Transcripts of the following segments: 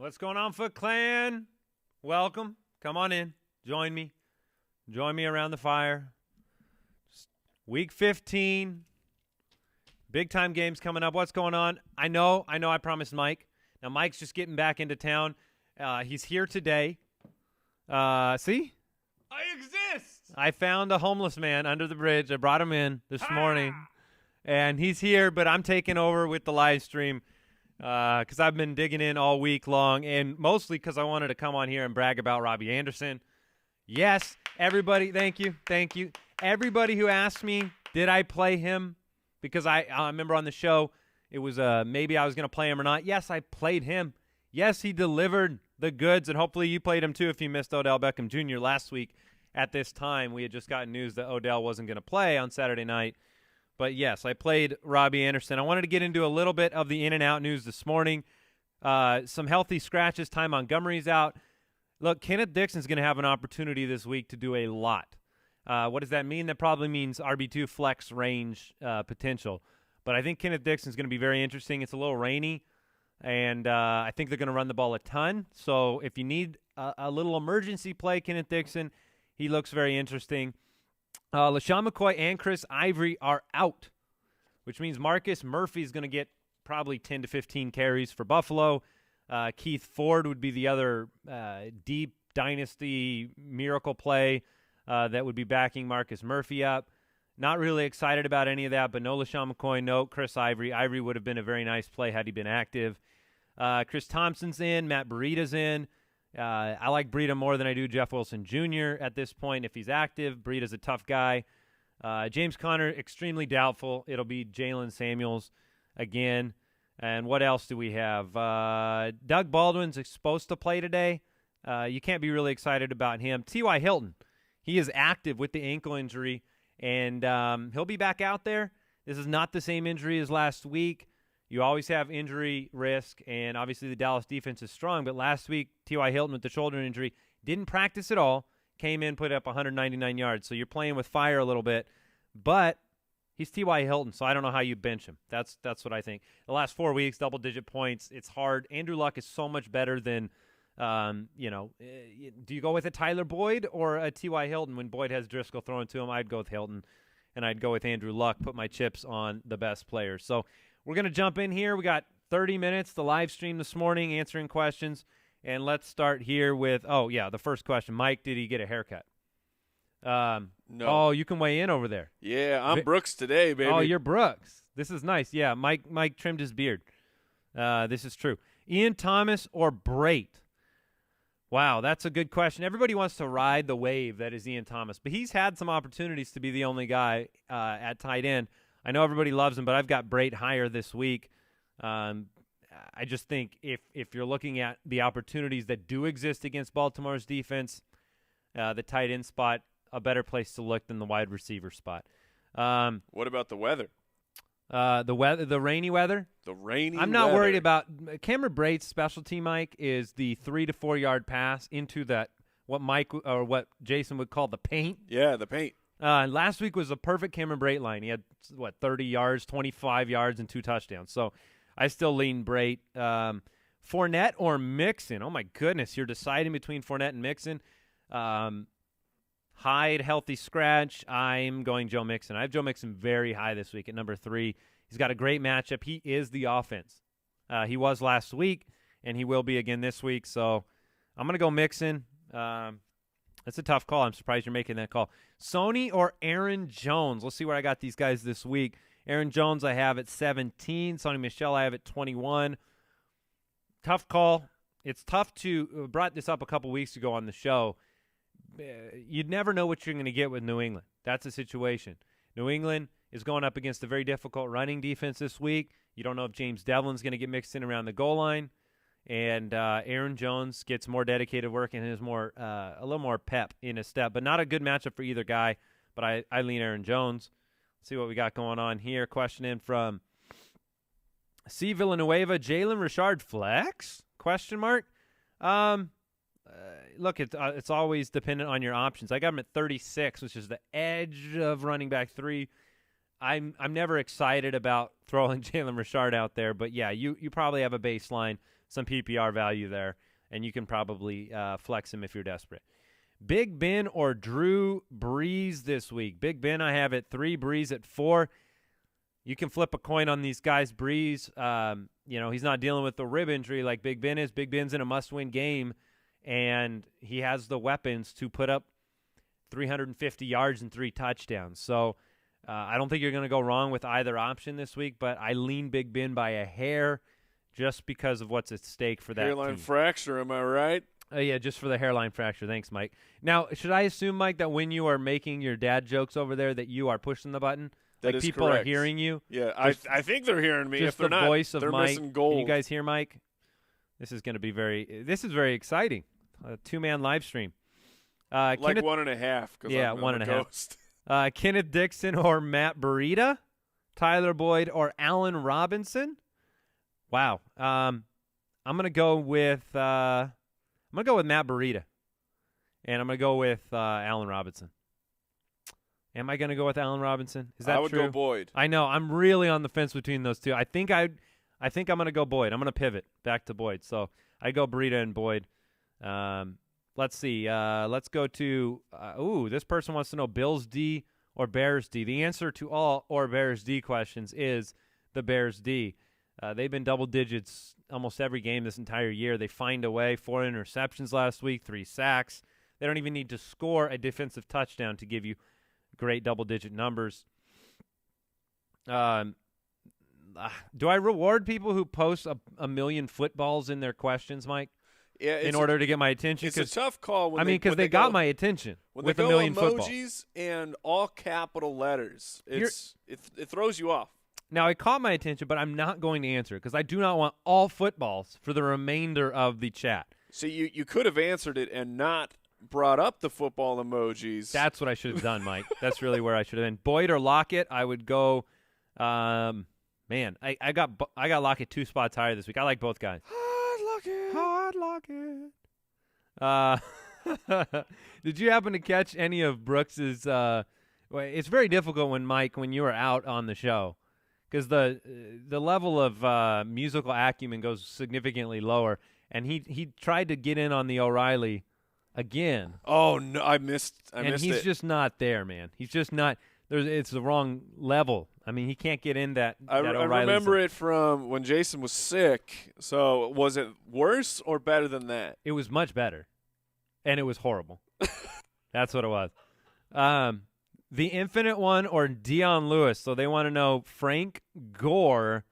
What's going on, Foot Clan? Welcome. Come on in. Join me. Join me around the fire. Week 15. Big-time games coming up. What's going on? I know I promised Mike. Now, Mike's just getting back into town. He's here today. See? I exist! I found a homeless man under the bridge. I brought him in this morning. And he's here, but I'm taking over with the live stream. Because I've been digging in all week long, and mostly because I wanted to come on here and brag about Robbie Anderson. Yes, everybody, thank you. Everybody who asked me, did I play him? Because I remember on the show, it was maybe I was going to play him or not. Yes, I played him. Yes, he delivered the goods, and hopefully you played him too if you missed Odell Beckham Jr. last week. At this time, we had just gotten news that Odell wasn't going to play on Saturday night. But, yes, I played Robbie Anderson. I wanted to get into a little bit of the in-and-out news this morning. Some healthy scratches. Ty Montgomery's out. Look, Kenneth Dixon's going to have an opportunity this week to do a lot. What does that mean? That probably means RB2 flex range potential. But I think Kenneth Dixon's going to be very interesting. It's a little rainy, and I think they're going to run the ball a ton. So if you need a little emergency play, Kenneth Dixon, he looks very interesting. LaShawn McCoy and Chris Ivory are out, which means Marcus Murphy is going to get probably 10 to 15 carries for Buffalo. Keith Ford would be the other deep dynasty miracle play that would be backing Marcus Murphy up. Not really excited about any of that, but no LaShawn McCoy, no Chris Ivory. Ivory would have been a very nice play had he been active. Chris Thompson's in. Matt Breida's in. I like Breida more than I do Jeff Wilson Jr. at this point if he's active. Breida's a tough guy. James Conner, extremely doubtful. It'll be Jalen Samuels again. And what else do we have? Doug Baldwin's supposed to play today. You can't be really excited about him. T.Y. Hilton, he is active with the ankle injury, and he'll be back out there. This is not the same injury as last week. You always have injury risk, and obviously the Dallas defense is strong. But last week, T.Y. Hilton with the shoulder injury didn't practice at all, came in, put up 199 yards. So you're playing with fire a little bit. But he's T.Y. Hilton, so I don't know how you bench him. That's what I think. The last 4 weeks, double-digit points. It's hard. Andrew Luck is so much better than, do you go with a Tyler Boyd or a T.Y. Hilton? When Boyd has Driscoll thrown to him, I'd go with Hilton, and I'd go with Andrew Luck, put my chips on the best players. So we're going to jump in here. We got 30 minutes to live stream this morning, answering questions. And let's start here with, the first question. Mike, did he get a haircut? No. Oh, you can weigh in over there. Yeah, I'm Brooks today, baby. Oh, you're Brooks. This is nice. Yeah, Mike trimmed his beard. This is true. Ian Thomas or Brait? Wow, that's a good question. Everybody wants to ride the wave that is Ian Thomas, but he's had some opportunities to be the only guy at tight end. I know everybody loves him, but I've got Brait higher this week. I just think if you're looking at the opportunities that do exist against Baltimore's defense, the tight end spot, a better place to look than the wide receiver spot. What about the weather? The rainy weather? The rainy I'm not weather. worried about Cameron Brate's specialty, Mike, is the 3 to 4 yard pass into that what Jason would call the paint. Yeah, the paint. Last week was a perfect Cameron Brate line. He had, 30 yards, 25 yards, and 2 touchdowns. So I still lean Brate. Fournette or Mixon? Oh, my goodness. You're deciding between Fournette and Mixon. Hyde, healthy scratch. I'm going Joe Mixon. I have Joe Mixon very high this week at number 3. He's got a great matchup. He is the offense. He was last week, and he will be again this week. So I'm going to go Mixon. That's a tough call. I'm surprised you're making that call. Sony or Aaron Jones? Let's see where I got these guys this week. Aaron Jones I have at 17. Sony Michel I have at 21. Tough call. It's tough to brought this up a couple weeks ago on the show. You'd never know what you're going to get with New England. That's the situation. New England is going up against a very difficult running defense this week. You don't know if James Devlin's going to get mixed in around the goal line. And Aaron Jones gets more dedicated work and has a little more pep in his step. But not a good matchup for either guy. But I lean Aaron Jones. Let's see what we got going on here. Question in from C. Villanueva. Jalen Richard flex? Question mark. Look, it's always dependent on your options. I got him at 36, which is the edge of running back 3. I'm never excited about throwing Jalen Richard out there, but yeah, you probably have a baseline some PPR value there, and you can probably flex him if you're desperate. Big Ben or Drew Brees this week? Big Ben I have at 3, Brees at 4. You can flip a coin on these guys. Brees, he's not dealing with the rib injury like Big Ben is. Big Ben's in a must-win game, and he has the weapons to put up 350 yards and 3 touchdowns. So I don't think you're going to go wrong with either option this week, but I lean Big Ben by a hair just because of what's at stake for that hairline team. fracture, am I right? Yeah, just for the hairline fracture. Thanks, Mike. Now, should I assume, Mike, that when you are making your dad jokes over there that you are pushing the button? That like is people correct. are hearing you? Yeah, I think they're hearing me. Just if they're the not, voice of they're Mike. missing gold. Can you guys hear Mike? This is going to be very exciting. A 2-man live stream. Like Kenneth, 1.5. Yeah, I'm 1.5. Kenneth Dixon or Matt Breida? Tyler Boyd or Allen Robinson? Wow. I'm going to go with Matt Breida. And I'm going to go with Allen Robinson. Am I going to go with Allen Robinson? Is that true? I would go Boyd. I know. I'm really on the fence between those two. I think I'm going to go Boyd. I'm going to pivot back to Boyd. So I go Breida and Boyd. Let's see. Let's go to this person wants to know Bills D or Bears D. The answer to all or Bears D questions is the Bears D. They've been double digits almost every game this entire year. They find a way. 4 interceptions last week, 3 sacks. They don't even need to score a defensive touchdown to give you great double-digit numbers. Do I reward people who post a million footballs in their questions, Mike? Yeah, in order to get my attention? It's a tough call. Because they got my attention with a million footballs. Emojis and all capital letters, it throws you off. Now, it caught my attention, but I'm not going to answer it because I do not want all footballs for the remainder of the chat. So you could have answered it and not brought up the football emojis. That's what I should have done, Mike. That's really where I should have been. Boyd or Lockett, I would go. I got Lockett 2 spots higher this week. I like both guys. Hard Lockett. Did you happen to catch any of Brooks's? It's very difficult when you are out on the show because the level of musical acumen goes significantly lower, and he tried to get in on the O'Reilly again. Oh no, I missed and he's it. just not there, man. He's just not. It's the wrong level. I mean, he can't get in that. I remember it from when Jason was sick. So was it worse or better than that? It was much better, and it was horrible. That's what it was. The Infinite One or Dion Lewis. So they want to know Frank Gore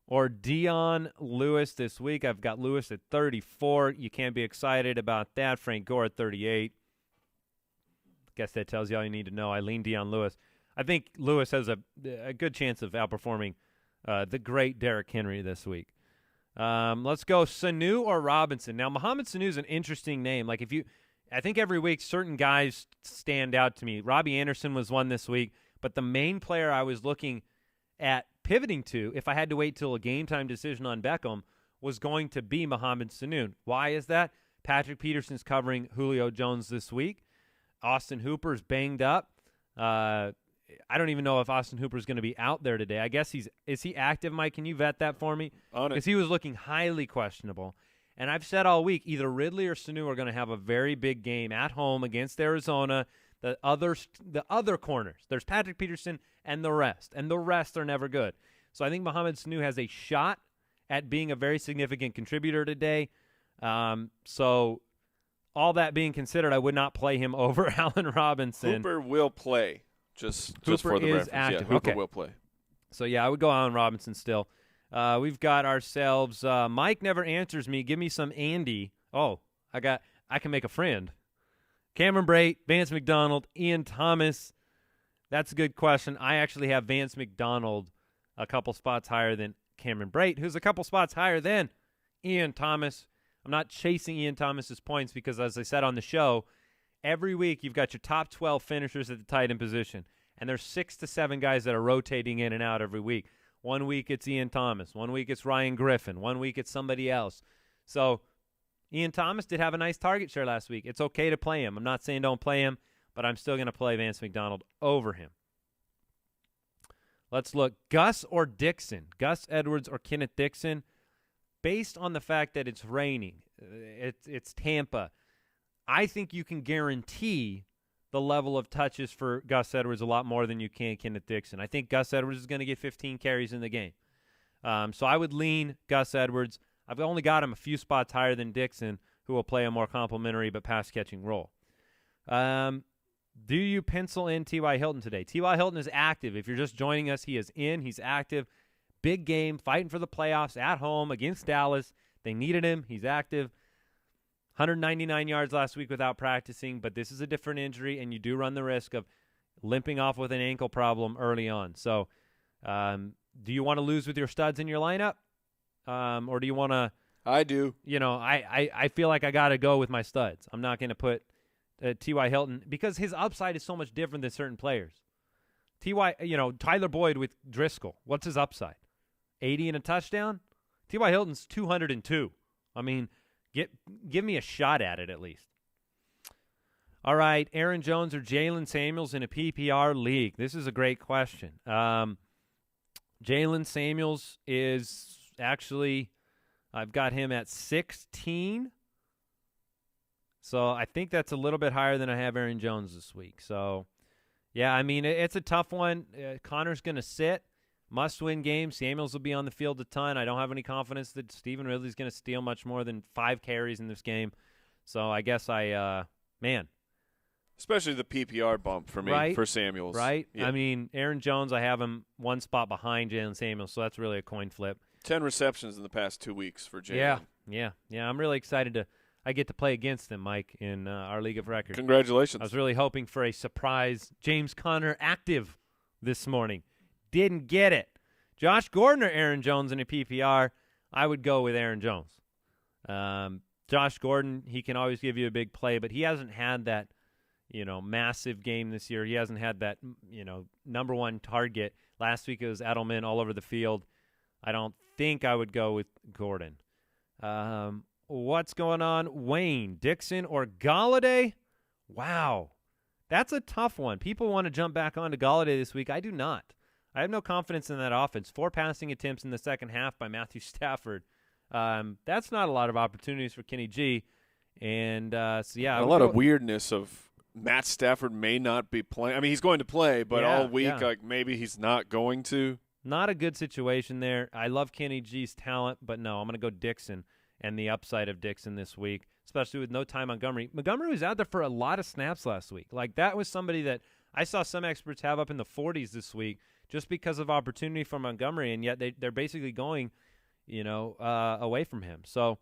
or Dion Lewis this week. I've got Lewis at 34. You can't be excited about that. Frank Gore at 38. Guess that tells you all you need to know. I lean Dion Lewis. I think Lewis has a good chance of outperforming the great Derrick Henry this week. Let's go Sanu or Robinson. Now, Mohamed Sanu is an interesting name. I think every week certain guys stand out to me. Robbie Anderson was one this week, but the main player I was looking at pivoting to, if I had to wait till a game-time decision on Beckham, was going to be Mohamed Sanu. Why is that? Patrick Peterson's covering Julio Jones this week. Austin Hooper's banged up. I don't even know if Austin Hooper's going to be out there today. I guess is he active, Mike? Can you vet that for me? Because he was looking highly questionable. And I've said all week, either Ridley or Sanu are going to have a very big game at home against Arizona. The other corners, there's Patrick Peterson and the rest are never good. So I think Mohamed Sanu has a shot at being a very significant contributor today. So all that being considered, I would not play him over Allen Robinson. Hooper will play. Just Hooper for the is reference. active. Yeah, Hooper Okay. will play. So, yeah, I would go Allen Robinson still. We've got ourselves Mike never answers me. Give me some Andy. Oh, I can make a friend. Cameron Brate, Vance McDonald, Ian Thomas. That's a good question. I actually have Vance McDonald a couple spots higher than Cameron Brate, who's a couple spots higher than Ian Thomas. I'm not chasing Ian Thomas's points because, as I said on the show, every week you've got your top 12 finishers at the tight end position, and there's 6 to 7 guys that are rotating in and out every week. One week it's Ian Thomas. One week it's Ryan Griffin. One week it's somebody else. So Ian Thomas did have a nice target share last week. It's okay to play him. I'm not saying don't play him, but I'm still going to play Vance McDonald over him. Let's look. Gus or Dixon? Gus Edwards or Kenneth Dixon? based on the fact that it's raining, it's Tampa, I think you can guarantee the level of touches for Gus Edwards a lot more than you can Kenneth Dixon. I think Gus Edwards is going to get 15 carries in the game. So I would lean Gus Edwards. I've only got him a few spots higher than Dixon, who will play a more complimentary but pass-catching role. Do you pencil in T.Y. Hilton today? T.Y. Hilton is active. If you're just joining us, he is in. He's active. Big game, fighting for the playoffs at home against Dallas. They needed him. He's active. 199 yards last week without practicing, but this is a different injury, and you do run the risk of limping off with an ankle problem early on. So do you want to lose with your studs in your lineup, or do you want to – I do. I feel like I got to go with my studs. I'm not going to put T.Y. Hilton because his upside is so much different than certain players. Tyler Boyd with Driscoll, what's his upside? 80 and a touchdown? T.Y. Hilton's 202. I mean, give me a shot at it at least. All right, Aaron Jones or Jalen Samuels in a PPR league? This is a great question. Jalen Samuels is actually, I've got him at 16. So I think that's a little bit higher than I have Aaron Jones this week. So, yeah, I mean, it's a tough one. Connor's going to sit. Must-win game. Samuels will be on the field a ton. I don't have any confidence that Stephen Ridley's going to steal much more than 5 carries in this game. So I guess especially the PPR bump for me, for Samuels. Right? Yeah. I mean, Aaron Jones, I have him one spot behind Jalen Samuels, so that's really a coin flip. 10 receptions in the past 2 weeks for Jalen. Yeah. I'm really excited I get to play against him, Mike, in our League of Record. Congratulations. I was really hoping for a surprise James Conner active this morning. Didn't get it. Josh Gordon or Aaron Jones in a PPR, I would go with Aaron Jones. Josh Gordon, he can always give you a big play, but he hasn't had that, massive game this year. He hasn't had that, number one target. Last week it was Edelman all over the field. I don't think I would go with Gordon. What's going on? Wayne, Dixon, or Galladay? Wow. That's a tough one. People want to jump back onto Galladay this week. I do not. I have no confidence in that offense. 4 passing attempts in the second half by Matthew Stafford. That's not a lot of opportunities for Kenny G. And, a lot of weirdness of Matt Stafford may not be playing. I mean, he's going to play, but all week, maybe he's not going to. Not a good situation there. I love Kenny G's talent, but no, I'm going to go Dixon and the upside of Dixon this week, especially with no Ty Montgomery. Montgomery was out there for a lot of snaps last week. Like, that was somebody that I saw some experts have up in the 40s this week just because of opportunity for Montgomery, and yet they're basically going, away from him. So,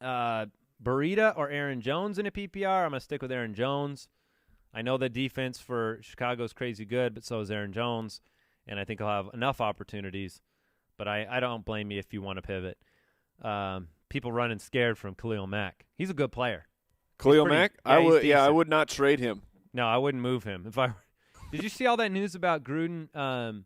Burita or Aaron Jones in a PPR? I'm going to stick with Aaron Jones. I know the defense for Chicago is crazy good, but so is Aaron Jones, and I think he'll have enough opportunities. But I don't blame you if you want to pivot. People running scared from Khalil Mack. He's a good player. Khalil Mack? I would not trade him. No, I wouldn't move him. Did you see all that news about Gruden?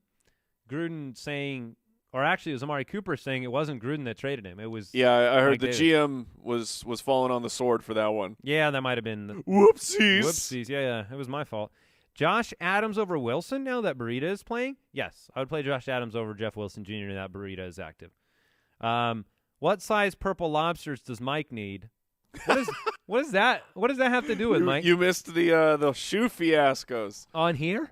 Gruden saying, or actually it was Amari Cooper saying it wasn't Gruden that traded him. It was I heard Mike the Davis. GM was falling on the sword for that one. Yeah, that might have been the Whoopsies. Yeah, it was my fault. Josh Adams over Wilson now that Burita is playing? Yes, I would play Josh Adams over Jeff Wilson Jr. now that Burita is active. What size purple lobsters does Mike need? What is that? What does that have to do with Mike? You missed the shoe fiascos. On here?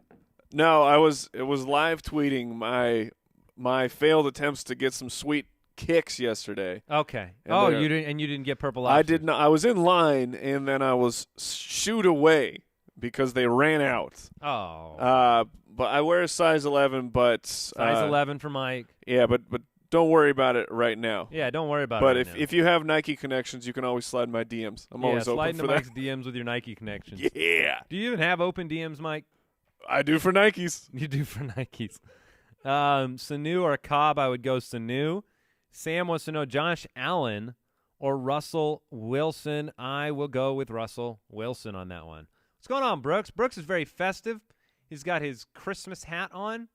No, it was live tweeting my failed attempts to get some sweet kicks yesterday. Okay. And you didn't get purple lobsters. I did not. I was in line and then I was shooed away because they ran out. Oh. But I wear a size 11, but size 11 for Mike. Yeah, but don't worry about it right now. Yeah, don't worry about it. But if you have Nike connections, you can always slide my DMs. I'm always open for that. slide into Mike's DMs with your Nike connections. Yeah. Do you even have open DMs, Mike? I do for Nikes. You do for Nikes. Sanu or Cobb, I would go Sanu. Sam wants to know Josh Allen or Russell Wilson. I will go with Russell Wilson on that one. What's going on, Brooks? Brooks is very festive. He's got his Christmas hat on.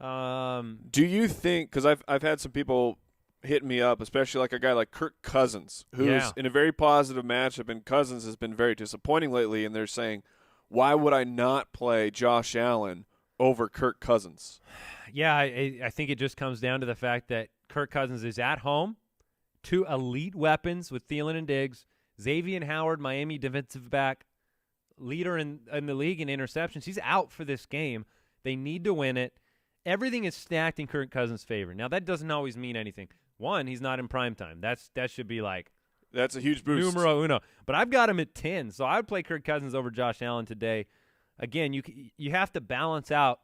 Do you think, because I've had some people hit me up, especially like a guy like Kirk Cousins, who's in a very positive matchup, and Cousins has been very disappointing lately, and they're saying, why would I not play Josh Allen over Kirk Cousins? Yeah, I think it just comes down to the fact that Kirk Cousins is at home. two elite weapons with Thielen and Diggs. Xavier Howard, Miami defensive back, leader in the league in interceptions. He's out for this game. They need to win it. Everything is stacked in Kirk Cousins' favor. Now, that doesn't always mean anything. One, he's not in prime time. That should be like that's a huge boost. Numero uno. But I've got him at 10, so I would play Kirk Cousins over Josh Allen today. Again, you have to balance out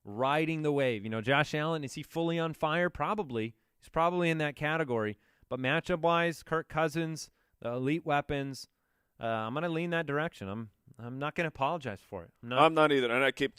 riding the wave. Josh Allen, is he fully on fire? Probably. He's probably in that category. But matchup-wise, Kirk Cousins, the elite weapons, I'm going to lean that direction. I'm not going to apologize for it. I'm not either. And I keep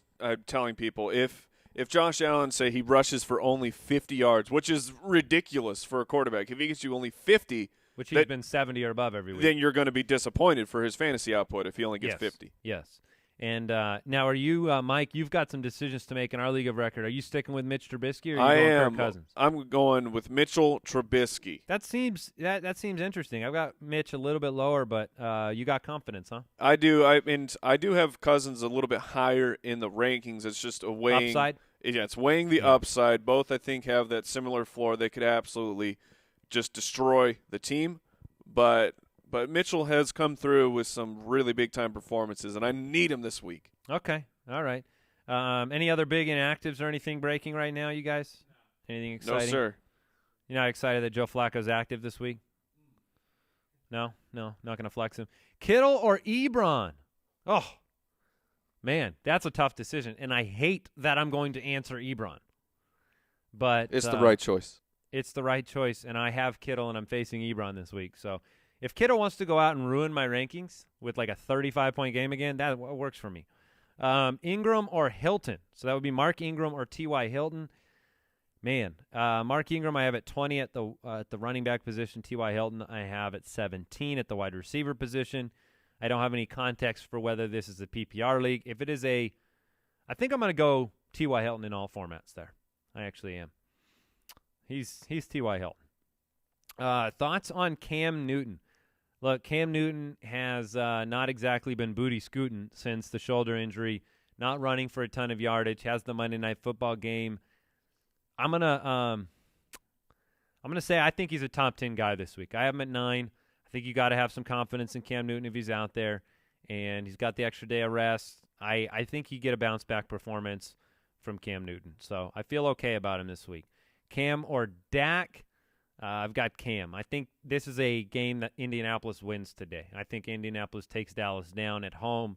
telling people, if Josh Allen, say he rushes for only 50 yards, which is ridiculous for a quarterback, if he gets you only 50, which he's been 70 or above every week, then you're going to be disappointed for his fantasy output if he only gets 50. Yes. And now, are you, Mike? You've got some decisions to make in our league of record. Are you sticking with Mitch Trubisky, or are you going Kirk Cousins? I'm going with Mitchell Trubisky. That seems interesting. I've got Mitch a little bit lower, but you got confidence, huh? I do. I do have Cousins a little bit higher in the rankings. It's just a weighing upside. Yeah, it's weighing the upside. Both, I think, have that similar floor. They could absolutely just destroy the team, but Mitchell has come through with some really big-time performances, and I need him this week. Okay. All right. Any other big inactives or anything breaking right now, you guys? Anything exciting? No, sir. You're not excited that Joe Flacco's active this week? No, not going to flex him. Kittle or Ebron? Oh, man, that's a tough decision, and I hate that I'm going to answer Ebron. But it's the right choice. It's the right choice, and I have Kittle, and I'm facing Ebron this week, so – if Kittle wants to go out and ruin my rankings with like a 35-point game again, that works for me. Ingram or Hilton. So that would be Mark Ingram or T.Y. Hilton. Man, Mark Ingram I have at 20 at the running back position. T.Y. Hilton I have at 17 at the wide receiver position. I don't have any context for whether this is a PPR league. If it is I think I'm going to go T.Y. Hilton in all formats there. I actually am. He's T.Y. Hilton. Thoughts on Cam Newton? Look, Cam Newton has not exactly been booty scooting since the shoulder injury, not running for a ton of yardage, has the Monday Night Football game. I'm gonna say I think he's a top 10 guy this week. I have him at 9. I think you got to have some confidence in Cam Newton if he's out there, and he's got the extra day of rest. I think you get a bounce back performance from Cam Newton, so I feel okay about him this week. Cam or Dak? I've got Cam. I think this is a game that Indianapolis wins today. I think Indianapolis takes Dallas down at home.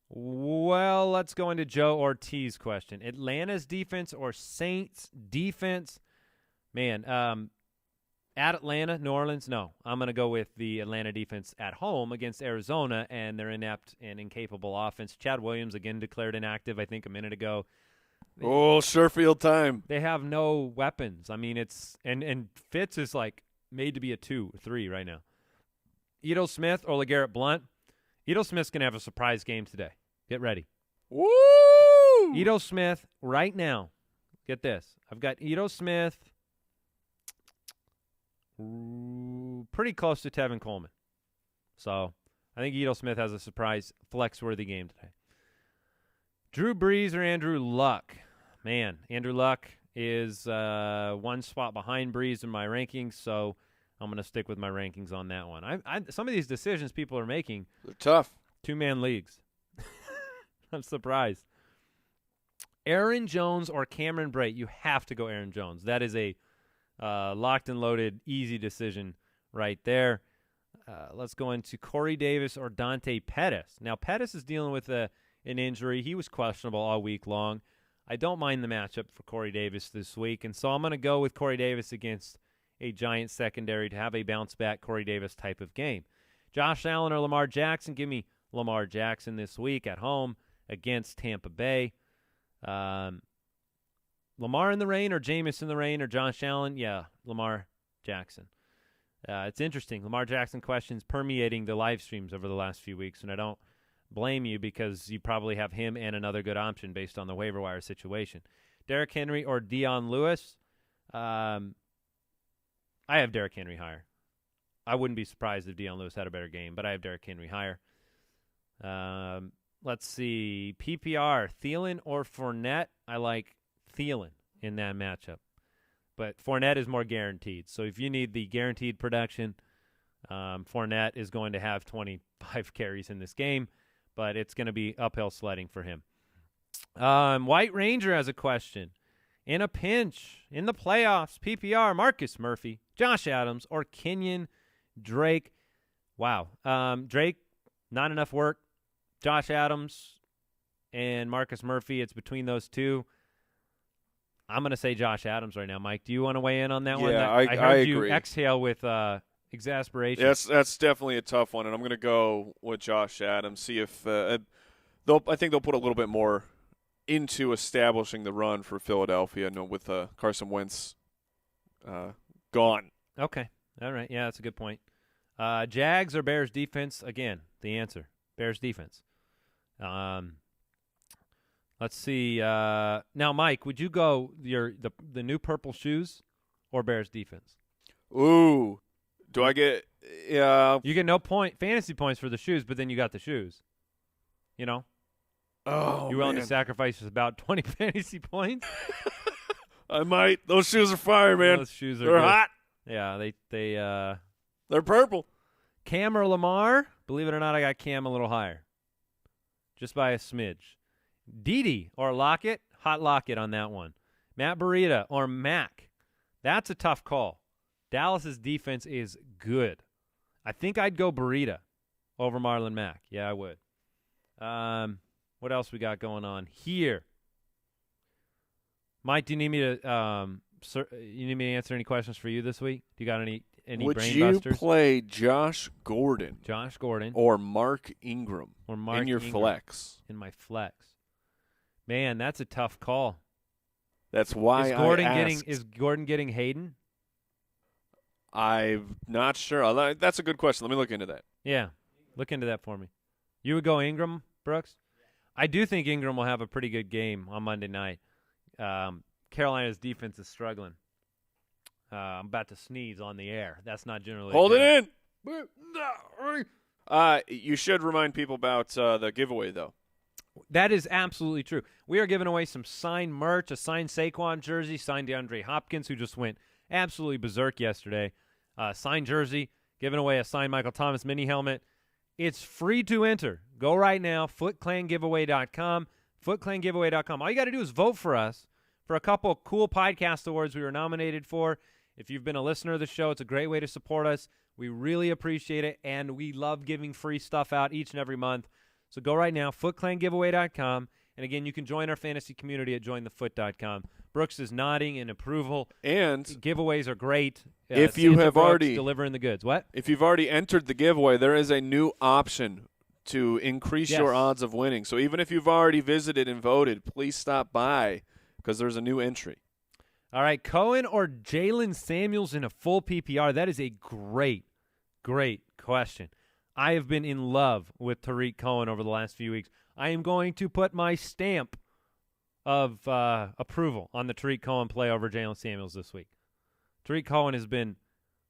Well, let's go into Joe Ortiz's question. Atlanta's defense or Saints defense? Man, at Atlanta, New Orleans, no. I'm going to go with the Atlanta defense at home against Arizona and their inept and incapable offense. Chad Williams again declared inactive, I think, a minute ago. Oh, Sherfield time. They have no weapons. I mean, it's and Fitz is like made to be a 2 or 3 right now. Ito Smith or LeGarrette Blount. Ito Smith's going to have a surprise game today. Get ready. Woo! Ito Smith right now. Get this. I've got Ito Smith pretty close to Tevin Coleman. So I think Ito Smith has a surprise flex-worthy game today. Drew Brees or Andrew Luck? Man, Andrew Luck is one spot behind Brees in my rankings, so I'm going to stick with my rankings on that one. Some of these decisions people are making, they're tough. 2-man leagues. I'm surprised. Aaron Jones or Cameron Brate? You have to go Aaron Jones. That is a locked and loaded, easy decision right there. Let's go into Corey Davis or Dante Pettis. Now, Pettis is dealing with an injury. He was questionable all week long. I don't mind the matchup for Corey Davis this week, and so I'm going to go with Corey Davis against a Giants secondary to have a bounce-back Corey Davis type of game. Josh Allen or Lamar Jackson? Give me Lamar Jackson this week at home against Tampa Bay. Lamar in the rain or Jameis in the rain or Josh Allen? Yeah, Lamar Jackson. It's interesting. Lamar Jackson questions permeating the live streams over the last few weeks, and I don't blame you because you probably have him and another good option based on the waiver wire situation. Derrick Henry or Dion Lewis? I have Derrick Henry higher. I wouldn't be surprised if Dion Lewis had a better game, but I have Derrick Henry higher. Let's see. PPR, Thielen or Fournette? I like Thielen in that matchup. but Fournette is more guaranteed. So if you need the guaranteed production, Fournette is going to have 25 carries in this game, but it's going to be uphill sledding for him. White Ranger has a question. In a pinch, in the playoffs, PPR, Marcus Murphy, Josh Adams, or Kenyon Drake. Wow. Drake, not enough work. Josh Adams and Marcus Murphy, it's between those two. I'm going to say Josh Adams right now. Mike, do you want to weigh in on that one? Yeah, I heard you agree. exhale with exasperation. Yes, that's definitely a tough one, and I'm going to go with Josh Adams. See if I think they'll put a little bit more into establishing the run for Philadelphia with Carson Wentz gone. Okay. All right. Yeah, that's a good point. Jags or Bears defense? Again, the answer. Bears defense. Let's see. Now, Mike, would you go the new purple shoes or Bears defense? Ooh. Do I get You get no fantasy points for the shoes, but then you got the shoes. You know? Oh, you're willing man. to sacrifice about 20 fantasy points? I might. Those shoes are fire, man. Those shoes are They're good. hot. Yeah, They're purple. Cam or Lamar? Believe it or not, I got Cam a little higher. Just by a smidge. Dede or Lockett? Hot Lockett on that one. Matt Breida or Mack? That's a tough call. Dallas's defense is good. I think I'd go Breida over Marlon Mack. Yeah, I would. What else we got going on here? Mike, do you need me to answer any questions for you this week? Do you got any Would brain you busters? play Josh Gordon or Mark Ingram in your flex? In my flex. Man, that's a tough call. That's why Is Gordon getting Hayden? I'm not sure. That's a good question. Let me look into that. Yeah, look into that for me. You would go Ingram, Brooks? I do think Ingram will have a pretty good game on Monday night. Carolina's defense is struggling. I'm about to sneeze on the air. That's not generally Hold good. it in. You should remind people about the giveaway, though. That is absolutely true. We are giving away some signed merch, a signed Saquon jersey, signed DeAndre Hopkins, who just went absolutely berserk yesterday. Signed jersey, giving away a signed Michael Thomas mini helmet. It's free to enter. Go right now, footclangiveaway.com, footclangiveaway.com. All you got to do is vote for us for a couple of cool podcast awards we were nominated for. If you've been a listener of the show, it's a great way to support us. We really appreciate it, and we love giving free stuff out each and every month. So go right now, footclangiveaway.com. And, again, you can join our fantasy community at jointhefoot.com. Brooks is nodding in approval. And giveaways are great. If you Santa have Brooks already delivering the goods. What? If you've already entered the giveaway, there is a new option to increase your odds of winning. So even if you've already visited and voted, please stop by because there's a new entry. All right, Cohen or Jalen Samuels in a full PPR? That is a great, great question. I have been in love with Tariq Cohen over the last few weeks. I am going to put my stamp of approval on the Tariq Cohen play over Jalen Samuels this week. Tariq Cohen has been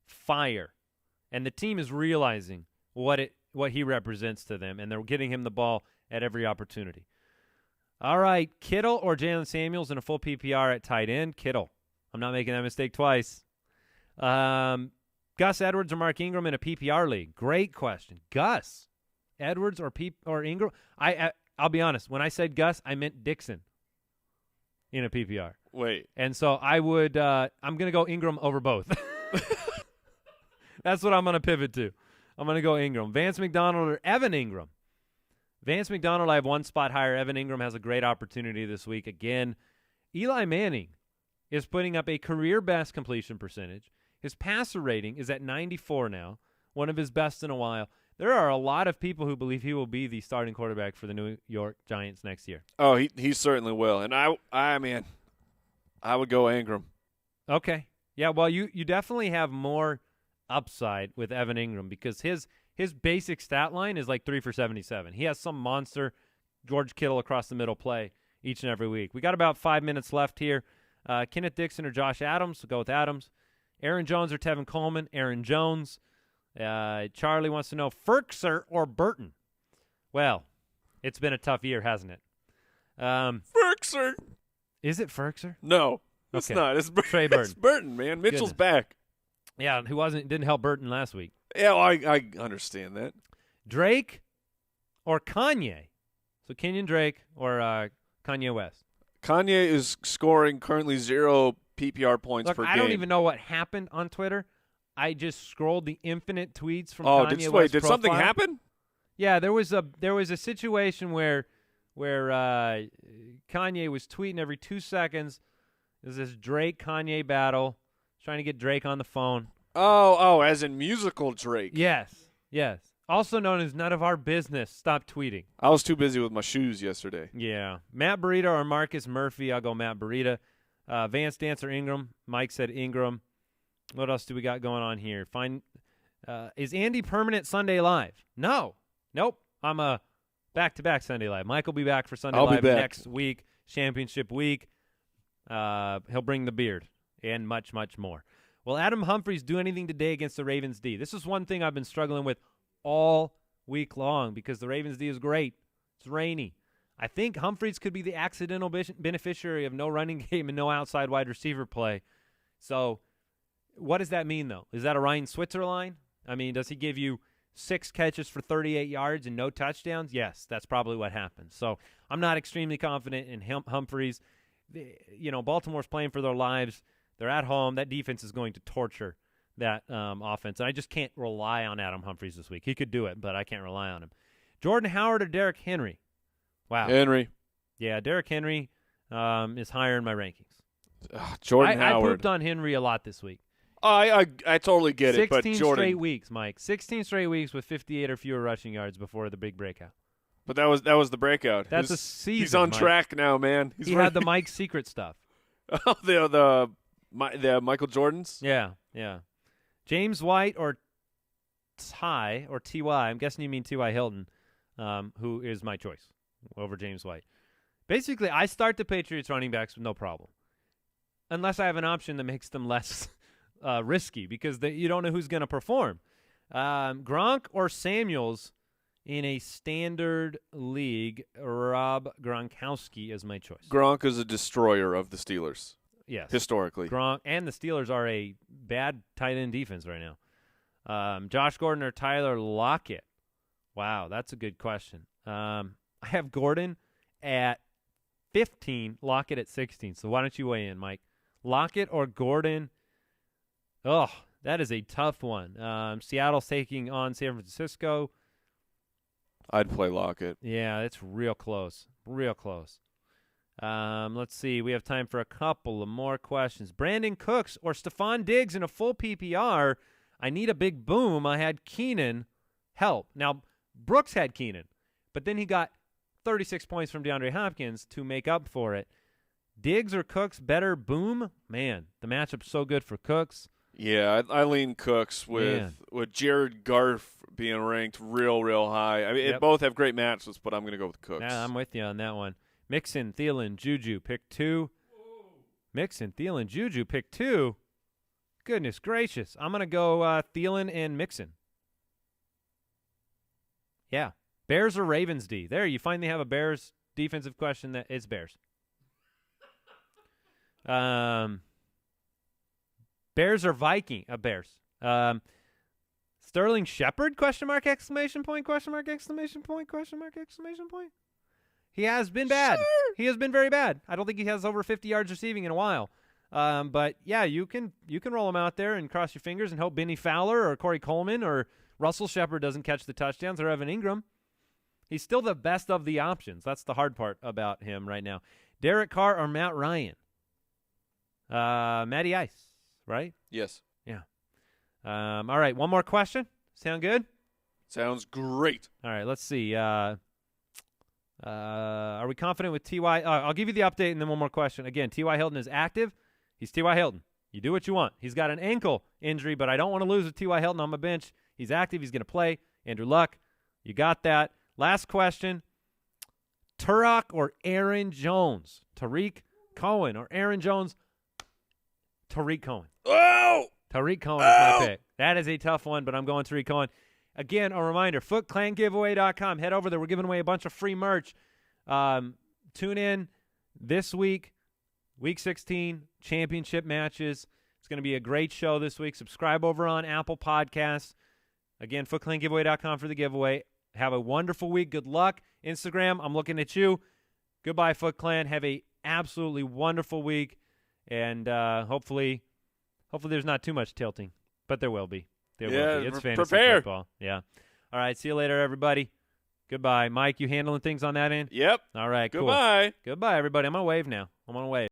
fire, and the team is realizing what he represents to them, and they're getting him the ball at every opportunity. All right, Kittle or Jalen Samuels in a full PPR at tight end? Kittle. I'm not making that mistake twice. Gus Edwards or Mark Ingram in a PPR league? Great question. Gus Edwards or Ingram? I'll be honest. When I said Gus, I meant Dixon in a PPR. Wait. And so I would I'm going to go Ingram over both. That's what I'm going to pivot to. I'm going to go Ingram. Vance McDonald or Evan Ingram? Vance McDonald, I have one spot higher. Evan Ingram has a great opportunity this week. Again, Eli Manning is putting up a career-best completion percentage. His passer rating is at 94 now, one of his best in a while. There are a lot of people who believe he will be the starting quarterback for the New York Giants next year. Oh, he certainly will. And I would go Ingram. Okay. Yeah, well, you definitely have more upside with Evan Ingram because his basic stat line is like 3 for 77. He has some monster George Kittle across the middle play each and every week. We got about 5 minutes left here. Kenneth Dixon or Josh Adams? We'll go with Adams. Aaron Jones or Tevin Coleman? Aaron Jones. Charlie wants to know Ferkser or Burton? Well, it's been a tough year, hasn't it? Ferkser. Is it Ferkser? No. It's Okay. not. It's Trey Burton. It's Burton, man. Mitchell's Goodness. back. Yeah, who didn't help Burton last week. Yeah, well, I understand that. Drake or Kanye? So Kenyon Drake or Kanye West? Kanye is scoring currently 0 PPR points per game. I don't even know what happened on Twitter. I just scrolled the infinite tweets from Oh, Kanye wait, West's did something profile. happen? Yeah, there was a situation where Kanye was tweeting every 2 seconds. There's this Drake-Kanye battle, trying to get Drake on the phone. Oh, as in musical Drake. Yes. Also known as none of our business. Stop tweeting. I was too busy with my shoes yesterday. Yeah. Matt Burita or Marcus Murphy. I'll go Matt Burita. Vance Dancer Ingram. Mike said Ingram. What else do we got going on here? Is Andy permanent Sunday Live? No. Nope. I'm a back-to-back Sunday Live. Mike will be back for Sunday Live next week, championship week. He'll bring the beard and much, much more. Will Adam Humphries do anything today against the Ravens D? This is one thing I've been struggling with all week long because the Ravens D is great. It's rainy. I think Humphries could be the accidental beneficiary of no running game and no outside wide receiver play. So what does that mean, though? Is that a Ryan Switzer line? I mean, does he give you 6 catches for 38 yards and no touchdowns? Yes, that's probably what happens. So I'm not extremely confident in Humphries. Baltimore's playing for their lives. They're at home. That defense is going to torture that offense. And I just can't rely on Adam Humphries this week. He could do it, but I can't rely on him. Jordan Howard or Derrick Henry? Wow. Henry. Yeah, Derrick Henry is higher in my rankings. Jordan Howard. I pooped on Henry a lot this week. I totally get it, but 16 Jordan. straight weeks, Mike. 16 straight weeks with 58 or fewer rushing yards before the big breakout. But that was the breakout. That's a season. He's on Mike. track now, man. He had the Mike Secret stuff. Oh, the Michael Jordans? Yeah. James White or Ty or T.Y. I'm guessing you mean T.Y. Hilton, who is my choice over James White. Basically, I start the Patriots running backs with no problem, unless I have an option that makes them less risky because you don't know who's going to perform. Gronk or Samuels in a standard league, Rob Gronkowski is my choice. Gronk is a destroyer of the Steelers. Yes. Historically. Gronk and the Steelers are a bad tight end defense right now. Josh Gordon or Tyler Lockett? Wow, that's a good question. I have Gordon at 15, Lockett at 16. So why don't you weigh in, Mike? Lockett or Gordon? Oh, that is a tough one. Seattle's taking on San Francisco. I'd play Lockett. Yeah, it's real close. Real close. Let's see. We have time for a couple of more questions. Brandon Cooks or Stephon Diggs in a full PPR. I need a big boom. I had Keenan help. Now, Brooks had Keenan, but then he got 36 points from DeAndre Hopkins to make up for it. Diggs or Cooks, better boom? Man, the matchup's so good for Cooks. Yeah, I lean Cooks with Jared Goff being ranked real high. I mean, both have great matchups, but I'm going to go with Cooks. Yeah, I'm with you on that one. Mixon, Thielen, Juju, pick 2. Mixon, Thielen, Juju, pick 2. Goodness gracious. I'm going to go Thielen and Mixon. Yeah. Bears or Ravens D? There, you finally have a Bears defensive question that it's Bears. Bears or Viking? Bears. Sterling Shepard? Question mark, exclamation point, question mark, exclamation point, question mark, exclamation point. He has been bad. Sure. He has been very bad. I don't think he has over 50 yards receiving in a while. But, yeah, you can roll him out there and cross your fingers and hope Benny Fowler or Corey Coleman or Russell Shepard doesn't catch the touchdowns or Evan Ingram. He's still the best of the options. That's the hard part about him right now. Derek Carr or Matt Ryan? Matty Ice, right? Yes. Yeah. All right, one more question. Sound good? Sounds great. All right, let's see. Are we confident with T.Y.? I'll give you the update and then one more question. Again, T.Y. Hilton is active. He's T.Y. Hilton. You do what you want. He's got an ankle injury, but I don't want to lose with T.Y. Hilton on my bench. He's active. He's going to play. Andrew Luck, you got that. Last question. Turok or Aaron Jones? Tariq Cohen or Aaron Jones? Tariq Cohen. Oh! Tariq Cohen is my pick. That is a tough one, but I'm going Tariq Cohen. Again, a reminder, footclangiveaway.com. Head over there. We're giving away a bunch of free merch. Tune in this week. Week 16 championship matches. It's going to be a great show this week. Subscribe over on Apple Podcasts. Again, footclangiveaway.com for the giveaway. Have a wonderful week. Good luck. Instagram, I'm looking at you. Goodbye, Foot Clan. Have a absolutely wonderful week. And hopefully there's not too much tilting. But there will be. There will be. It's fantasy football. Yeah. All right. See you later, everybody. Goodbye. Mike, you handling things on that end? Yep. All right. Goodbye. Cool. Goodbye, everybody. I'm on a wave now. I'm on a wave.